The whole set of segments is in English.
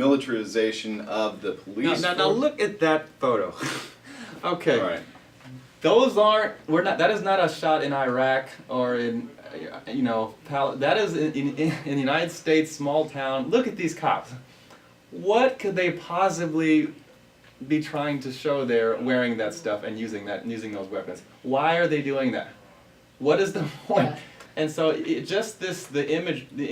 militarization of the police. Now look at that photo. Okay. All right. Those aren't. We're not. That is not a shot in Iraq or in, that is in the United States, small town. Look at these cops. What could they possibly be trying to show there, wearing that stuff and using those weapons? Why are they doing that? What is the point? Yeah. And so the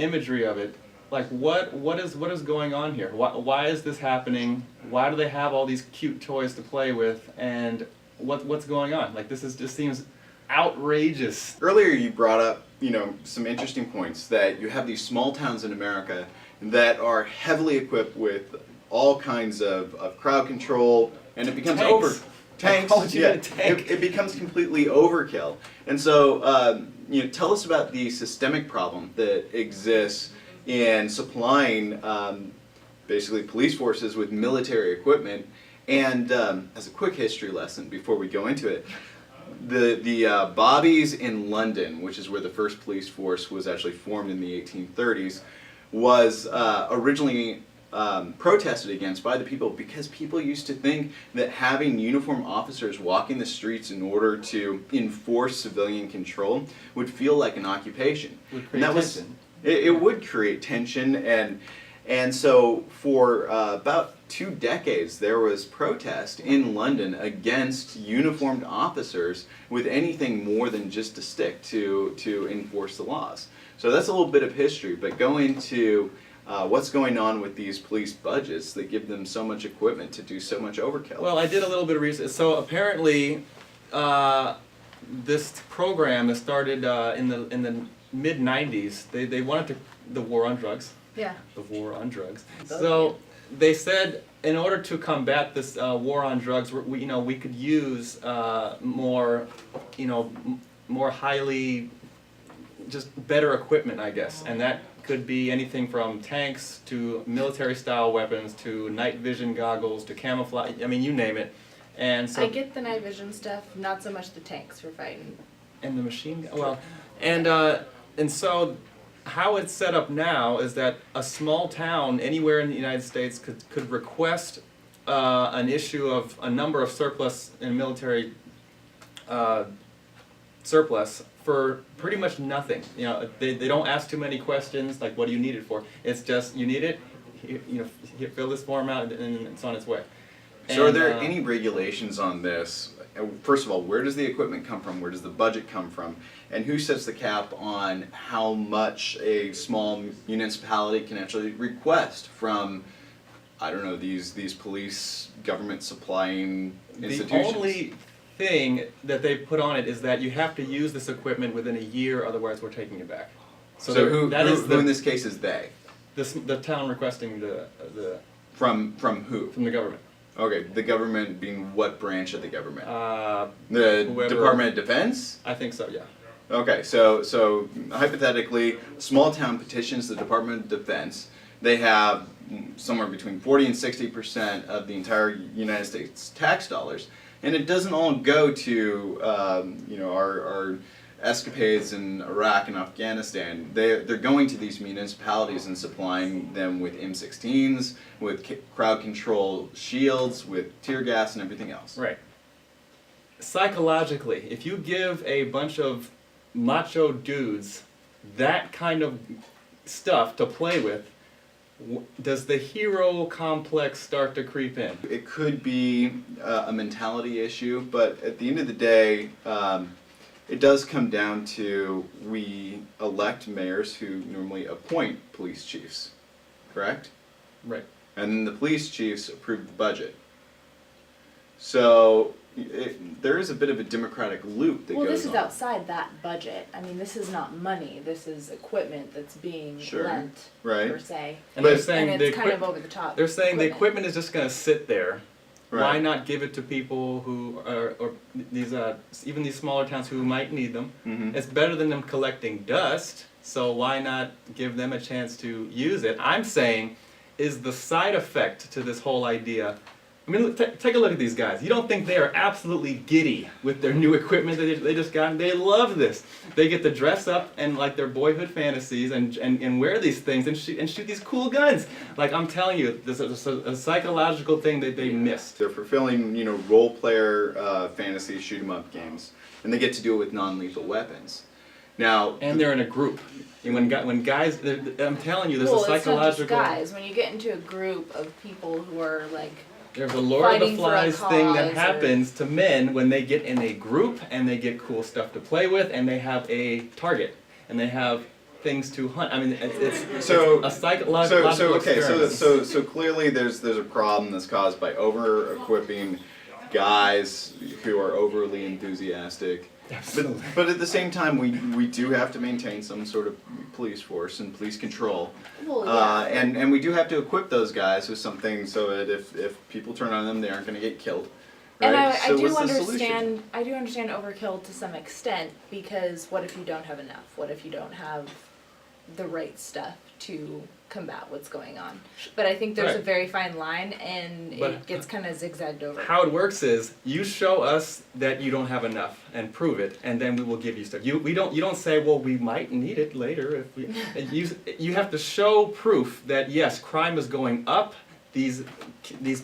imagery of it, like what is going on here? Why is this happening? Why do they have all these cute toys to play with? And what's going on? Like just seems outrageous. Earlier you brought up, some interesting points, that you have these small towns in America that are heavily equipped with all kinds of crowd control, and it becomes tanks. Yeah, it becomes completely overkill. And so, tell us about the systemic problem that exists in supplying basically police forces with military equipment. And as a quick history lesson before we go into it, the Bobbies in London, which is where the first police force was actually formed in the 1830s, was originally protested against by the people because people used to think that having uniformed officers walking the streets in order to enforce civilian control would feel like an occupation. Would create tension. It would create tension, and so for about 2 decades there was protest in London against uniformed officers with anything more than just a stick to enforce the laws. So that's a little bit of history, but go into what's going on with these police budgets that give them so much equipment to do so much overkill. Well, I did a little bit of research. So apparently, this program that started in the mid '90s, they wanted the war on drugs. Yeah. The war on drugs. So they said in order to combat this war on drugs, we could use more highly, just better equipment, I guess, and that could be anything from tanks to military-style weapons to night vision goggles to camouflage. I mean, you name it. And so I get the night vision stuff, not so much the tanks for fighting. and the machine gun. Well, and so how it's set up now is that a small town anywhere in the United States could request an issue of a number of surplus and military surplus for pretty much nothing. They don't ask too many questions like, what do you need it for? It's just, you need it, fill this form out and it's on its way. So are there any regulations on this? First of all, where does the equipment come from? Where does the budget come from? And who sets the cap on how much a small municipality can actually request from, I don't know, these police government supplying institutions? The only thing that they put on it is that you have to use this equipment within a year, otherwise we're taking it back. So who in this case is they? The town requesting the From who? from the government. Okay, the government being what branch of the government? The Department of Defense? I think so, yeah. Okay, so hypothetically, small town petitions the Department of Defense. They have somewhere between 40 and 60% of the entire United States tax dollars, and it doesn't all go to our escapades in Iraq and Afghanistan. They're going to these municipalities and supplying them with M16s, with crowd control shields, with tear gas and everything else. Right. Psychologically, if you give a bunch of macho dudes that kind of stuff to play with, does the hero complex start to creep in? It could be a mentality issue, but at the end of the day, it does come down to we elect mayors who normally appoint police chiefs, correct? Right. And then the police chiefs approve the budget. So there is a bit of a democratic loop that goes on. Well, this is outside that budget. I mean, this is not money. This is equipment that's being lent, right, per se. And they're saying And it's kind of over the top. They're saying the equipment is just going to sit there. Right. Why not give it to people who are, or these even these smaller towns who might need them? Mm-hmm. It's better than them collecting dust, so why not give them a chance to use it? I'm saying, is the side effect to this whole idea, I mean, take a look at these guys. You don't think they are absolutely giddy with their new equipment that they just got? They love this. They get to dress up and like their boyhood fantasies and wear these things and shoot these cool guns. Like, I'm telling you, this is a psychological thing that they missed. They're fulfilling, role player fantasy shoot 'em up games, and they get to do it with non-lethal weapons. Now, And they're in a group. And when guys, I'm telling you, there's a psychological. It's not just guys. When you get into a group of people who are like. There's a Lord of the Fighting for a Flies thing that cause happens to men when they get in a group and they get cool stuff to play with and they have a target and they have things to hunt. I mean, it's a psychological experience. So clearly there's a problem that's caused by over-equipping guys who are overly enthusiastic. Absolutely. But at the same time, we do have to maintain some sort of police force and police control. Well, yeah. And we do have to equip those guys with something so that if people turn on them, they aren't going to get killed. Right? And I So do what's the understand. solution? I do understand overkill to some extent, because what if you don't have enough? What if you don't have the right stuff to combat what's going on? But I think there's a Right. very fine line, and But it gets kind of zigzagged over. How it works is you show us that you don't have enough and prove it, and then we will give you stuff. You don't say, well, we might need it later if we. You have to show proof that yes, crime is going up. These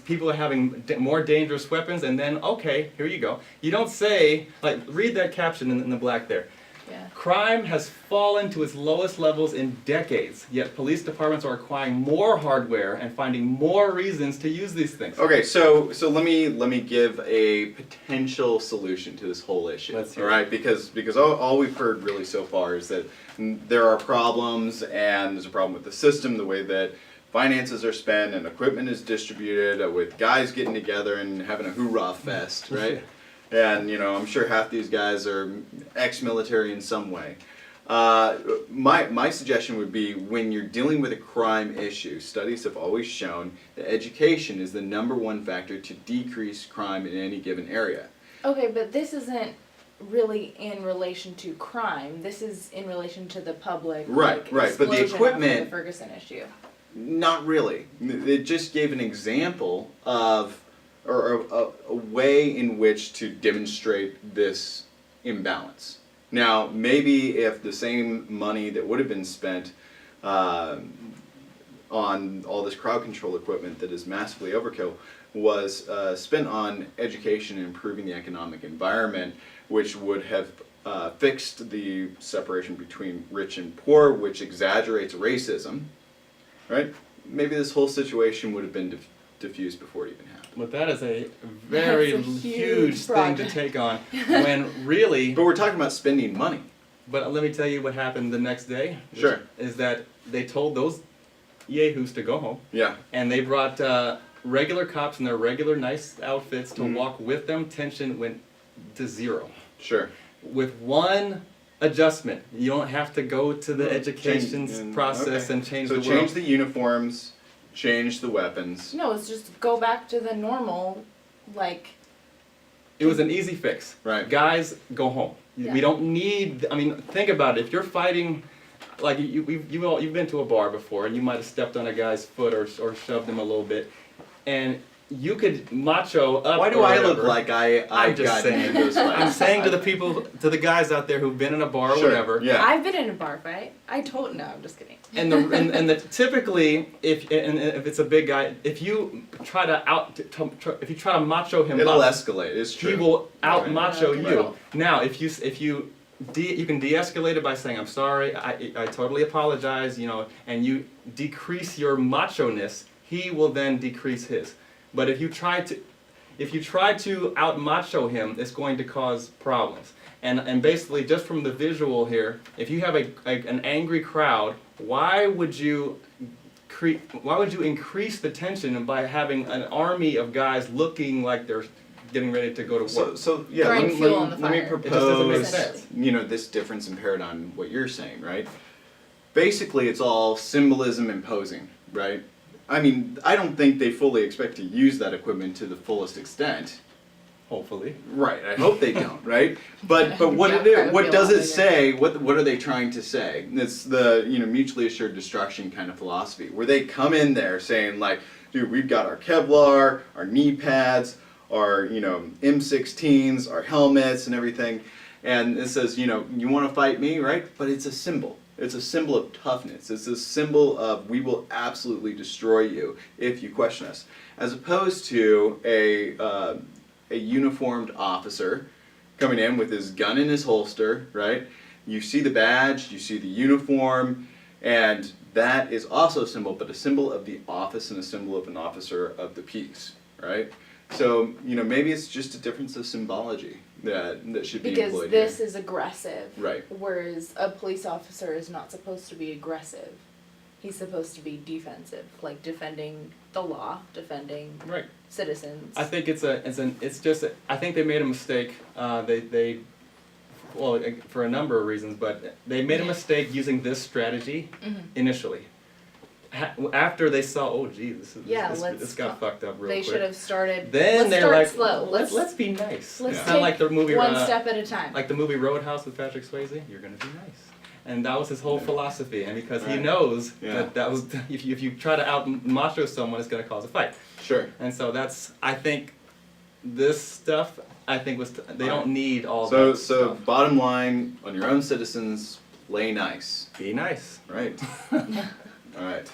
people are having more dangerous weapons, and then okay, here you go. You don't say, like, read that caption in the black there. Yeah. Crime has fallen to its lowest levels in decades, yet police departments are acquiring more hardware and finding more reasons to use these things. Okay, so let me give a potential solution to this whole issue. Let's hear all right, because all we've heard really so far is that there are problems, and there's a problem with the system, the way that finances are spent and equipment is distributed, with guys getting together and having a hoorah fest, right? And I'm sure half these guys are ex-military in some way. My suggestion would be, when you're dealing with a crime issue, studies have always shown that education is the #1 factor to decrease crime in any given area. Okay, but this isn't really in relation to crime. This is in relation to the public. Right, right. But the explosion equipment- after the Ferguson issue. Not really. It just gave an example of, or a way in which to demonstrate this imbalance. Now, maybe if the same money that would have been spent on all this crowd control equipment that is massively overkill was spent on education and improving the economic environment, which would have fixed the separation between rich and poor, which exaggerates racism, right? Maybe this whole situation would have been diffused before it even happened. But that is a very That's a huge thing to project. take on when really. But we're talking about spending money. But let me tell you what happened the next day. Sure. Is that they told those yahoos to go home, Yeah. and they brought regular cops in their regular nice outfits to walk with them. Tension went to zero. Sure. With one adjustment. You don't have to go to the education process okay. and change So the world. change the uniforms, change the weapons. No, it's just go back to the normal, like. It was an easy fix. Right. Guys, go home. Yeah. We don't need. I mean, think about it. If you're fighting, like you've been to a bar before, and you might have stepped on a guy's foot or shoved him a little bit, and you could macho up. Why do or I whatever. look like I I'm just got saying. into those fights? I'm saying to the people, to the guys out there who've been in a bar or Sure, whatever. yeah. I've been in a bar fight. No, I'm just kidding. And the typically if it's a big guy, if you try to macho him It'll up, escalate. It's true. he will out Right. macho Right. you. Now, if you can de-escalate it by saying, I'm sorry, I totally apologize, and you decrease your macho-ness, he will then decrease his. But if you try to out macho him, it's going to cause problems. And basically, just from the visual here, if you have an angry crowd, why would you increase the tension by having an army of guys looking like they're getting ready to go to work? So yeah, Throwing fuel on the let me fire. It just doesn't make propose, sense. this difference in paradigm, what you're saying, right? Basically, it's all symbolism and posing, right? I mean, I don't think they fully expect to use that equipment to the fullest extent. hopefully. Right, I hope they don't, right? But what Yeah, it that is, would what be a does lot it bigger. say? What are they trying to say? It's the mutually assured destruction kind of philosophy, where they come in there saying like, dude, we've got our Kevlar, our knee pads, our M16s, our helmets, and everything, and it says you want to fight me, right? But it's a symbol. It's a symbol of toughness. It's a symbol of we will absolutely destroy you if you question us, as opposed to a uniformed officer coming in with his gun in his holster, right? You see the badge, you see the uniform, and that is also a symbol, but a symbol of the office and a symbol of an officer of the peace, right? So, maybe it's just a difference of symbology that should be Because employed this here. is aggressive. Right. Whereas a police officer is not supposed to be aggressive. He's supposed to be defensive, like defending the law, defending Right. citizens. I think I think they made a mistake. Well, for a number of reasons, but they made a mistake using this strategy initially. After they saw, oh gee, this got fucked up real They quick. should have started. Then let's they're start like, slow. let's be nice. Let's It's take kind of like the movie, one step at a time. like the movie Roadhouse with Patrick Swayze. You're gonna be nice, and that was his whole philosophy. And because he Right. knows Yeah. that was if you try to out macho someone, it's gonna cause a fight. Sure. And so I think this stuff. They don't need all So that stuff. bottom line, on your own citizens, play nice. Be nice. Right. All right.